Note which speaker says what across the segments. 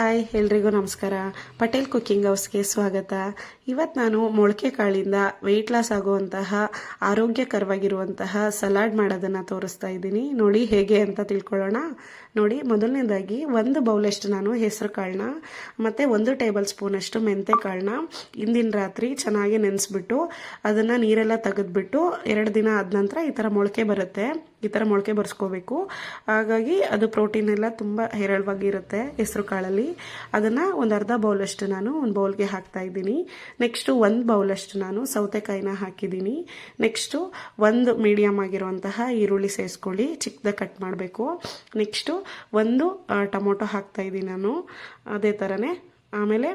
Speaker 1: Hi ಎಲ್ರಿಗೂ ನಮಸ್ಕಾರ. Patel cooking ಹೌಸ್ಗೆ ಸ್ವಾಗತ. ಇವತ್ತು ನಾನು ಮೊಳಕೆ ಕಾಳಿಂದ ವೆಯ್ಟ್ ಲಾಸ್ ಆಗುವಂತಹ ಆರೋಗ್ಯಕರವಾಗಿರುವಂತಹ ಸಲಾಡ್ ಮಾಡೋದನ್ನು ತೋರಿಸ್ತಾ ಇದ್ದೀನಿ. ನೋಡಿ ಹೇಗೆ ಅಂತ ತಿಳ್ಕೊಳ್ಳೋಣ. ನೋಡಿ, ಮೊದಲನೇದಾಗಿ 1 ಬೌಲಷ್ಟು ನಾನು ಹೆಸರು ಕಾಳನ್ನ ಮತ್ತು 1 ಟೇಬಲ್ ಸ್ಪೂನಷ್ಟು ಮೆಂತೆ ಕಾಳನ್ನ ಹಿಂದಿನ ರಾತ್ರಿ ಚೆನ್ನಾಗಿ ನೆನೆಸ್ಬಿಟ್ಟು ಅದನ್ನು ನೀರೆಲ್ಲ ತೆಗೆದ್ಬಿಟ್ಟು 2 ದಿನ ಆದ ನಂತರ ಈ ಥರ ಮೊಳಕೆ ಬರುತ್ತೆ. ಈ ಥರ ಮೊಳಕೆ ಬರ್ಸ್ಕೋಬೇಕು. ಹಾಗಾಗಿ ಅದು ಪ್ರೋಟೀನ್ ಎಲ್ಲ ತುಂಬ ಹೇರಳವಾಗಿರುತ್ತೆ ಹೆಸರು ಕಾಳಲ್ಲಿ. ಅದನ್ನು ಒಂದು ಅರ್ಧ ಬೌಲಷ್ಟು ನಾನು ಒಂದು ಬೌಲ್ಗೆ ಹಾಕ್ತಾ ಇದ್ದೀನಿ. ನೆಕ್ಸ್ಟು 1 ಬೌಲಷ್ಟು ನಾನು ಸೌತೆಕಾಯಿನ ಹಾಕಿದ್ದೀನಿ. ನೆಕ್ಸ್ಟು 1 ಮೀಡಿಯಮ್ ಆಗಿರುವಂತಹ ಈರುಳ್ಳಿ ಸೇರಿಸ್ಕೊಳ್ಳಿ, ಚಿಕ್ಕದಾಗಿ ಕಟ್ ಮಾಡಬೇಕು. ನೆಕ್ಸ್ಟು 1 ಟೊಮೊಟೊ ಹಾಕ್ತಾ ಇದ್ದೀನಿ ನಾನು. ಅದೇ ಥರನೇ ಆಮೇಲೆ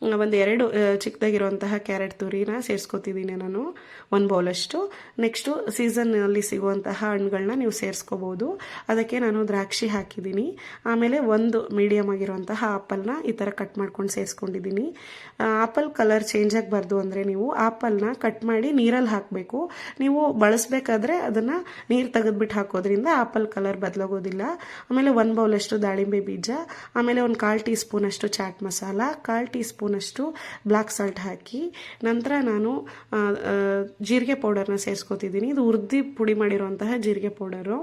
Speaker 1: 1-2 ಚಿಕ್ಕದಾಗಿರುವಂತಹ ಕ್ಯಾರೆಟ್ ತುರಿನ ಸೇರಿಸ್ಕೊತಿದ್ದೀನಿ ನಾನು 1 ಬೌಲಷ್ಟು. ನೆಕ್ಸ್ಟು ಸೀಸನ್ನಲ್ಲಿ ಸಿಗುವಂತಹ ಹಣ್ಣುಗಳನ್ನ ನೀವು ಸೇರಿಸ್ಕೋಬೋದು. ಅದಕ್ಕೆ ನಾನು ದ್ರಾಕ್ಷಿ ಹಾಕಿದ್ದೀನಿ. ಆಮೇಲೆ 1 ಮೀಡಿಯಮ್ ಆಗಿರುವಂತಹ ಆಪಲ್ನ ಈ ಥರ ಕಟ್ ಮಾಡ್ಕೊಂಡು ಸೇರಿಸ್ಕೊಂಡಿದ್ದೀನಿ. ಆಪಲ್ ಕಲರ್ ಚೇಂಜ್ ಆಗಬಾರ್ದು ಅಂದರೆ ನೀವು ಆಪಲ್ನ ಕಟ್ ಮಾಡಿ ನೀರಲ್ಲಿ ಹಾಕಬೇಕು. ನೀವು ಬಳಸಬೇಕಾದ್ರೆ ಅದನ್ನು ನೀರು ತೆಗೆದ್ಬಿಟ್ಟು ಹಾಕೋದ್ರಿಂದ ಆಪಲ್ ಕಲರ್ ಬದಲಾಗೋದಿಲ್ಲ. ಆಮೇಲೆ 1 ಬೌಲಷ್ಟು ದಾಳಿಂಬೆ ಬೀಜ, ಆಮೇಲೆ 1/4 ಟೀ ಸ್ಪೂನಷ್ಟು ಚಾಟ್ ಮಸಾಲ, 1/4 ಟೀ ಸ್ಪೂನಷ್ಟು ಬ್ಲ್ಯಾಕ್ ಸಾಲ್ಟ್ ಹಾಕಿ ನಂತರ ನಾನು ಜೀರಿಗೆ ಪೌಡರ್ನ ಸೇರಿಸ್ಕೊತಿದ್ದೀನಿ. ಇದು ಹುರಿದು ಪುಡಿ ಮಾಡಿರುವಂತಹ ಜೀರಿಗೆ ಪೌಡರು.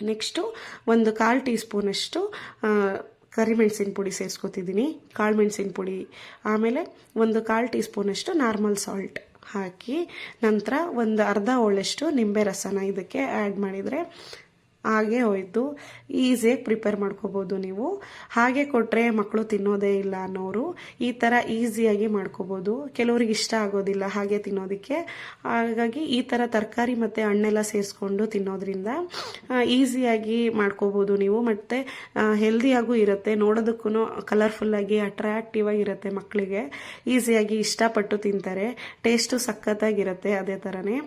Speaker 1: ನೆಕ್ಸ್ಟು 1/4 ಟೀ ಸ್ಪೂನಷ್ಟು ಕರಿಮೆಣಸಿನ ಪುಡಿ ಸೇರಿಸ್ಕೊತಿದ್ದೀನಿ, ಕಾಳು ಮೆಣಸಿನ ಪುಡಿ. ಆಮೇಲೆ 1/4 ಟೀ ಸ್ಪೂನಷ್ಟು ನಾರ್ಮಲ್ ಸಾಲ್ಟ್ ಹಾಕಿ ನಂತರ ಒಂದು ಅರ್ಧ ಹೋಳಷ್ಟು ನಿಂಬೆ ರಸನ ಇದಕ್ಕೆ ಆ್ಯಡ್ ಮಾಡಿದರೆ ಹಾಗೆ ಹೋಯ್ತು. ಈಸಿಯಾಗಿ ಪ್ರಿಪೇರ್ ಮಾಡ್ಕೋಬೋದು ನೀವು. ಹಾಗೆ ಕೊಟ್ಟರೆ ಮಕ್ಕಳು ತಿನ್ನೋದೇ ಇಲ್ಲ ಅನ್ನೋರು ಈ ಥರ ಈಸಿಯಾಗಿ ಮಾಡ್ಕೋಬೋದು. ಕೆಲವ್ರಿಗೆ ಇಷ್ಟ ಆಗೋದಿಲ್ಲ ಹಾಗೆ ತಿನ್ನೋದಕ್ಕೆ. ಹಾಗಾಗಿ ಈ ಥರ ತರಕಾರಿ ಮತ್ತು ಹಣ್ಣೆಲ್ಲ ಸೇರಿಸ್ಕೊಂಡು ತಿನ್ನೋದ್ರಿಂದ ಈಸಿಯಾಗಿ ಮಾಡ್ಕೋಬೋದು ನೀವು. ಮತ್ತು ಹೆಲ್ದಿಯಾಗೂ ಇರುತ್ತೆ, ನೋಡೋದಕ್ಕೂ ಕಲರ್ಫುಲ್ಲಾಗಿ ಅಟ್ರಾಕ್ಟಿವ್ ಆಗಿರುತ್ತೆ. ಮಕ್ಕಳಿಗೆ ಈಸಿಯಾಗಿ ಇಷ್ಟಪಟ್ಟು ತಿಂತಾರೆ, ಟೇಸ್ಟು ಸಖತ್ತಾಗಿರುತ್ತೆ. ಅದೇ ಥರನೇ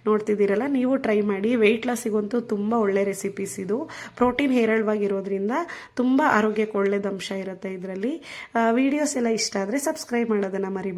Speaker 1: ನೋಡ್ತಿದ್ದೀರಲ್ಲ, ನೀವು ಟ್ರೈ ಮಾಡಿ. ವೆಯ್ಟ್ ಲಾಸಿಗಂತೂ ತುಂಬ ಒಳ್ಳೆ ರೆಸಿಪೀಸ್ ಇದು. ಪ್ರೋಟೀನ್ ಹೇರಳವಾಗಿರೋದ್ರಿಂದ ತುಂಬ ಆರೋಗ್ಯಕ್ಕೆ ಒಳ್ಳೆಯದು ಅಂಶ ಇರುತ್ತೆ ಇದರಲ್ಲಿ. ವಿಡಿಯೋಸ್ ಎಲ್ಲ ಇಷ್ಟ ಆದರೆ ಸಬ್ಸ್ಕ್ರೈಬ್ ಮಾಡೋದನ್ನು ಮರಿಬೇಡಿ.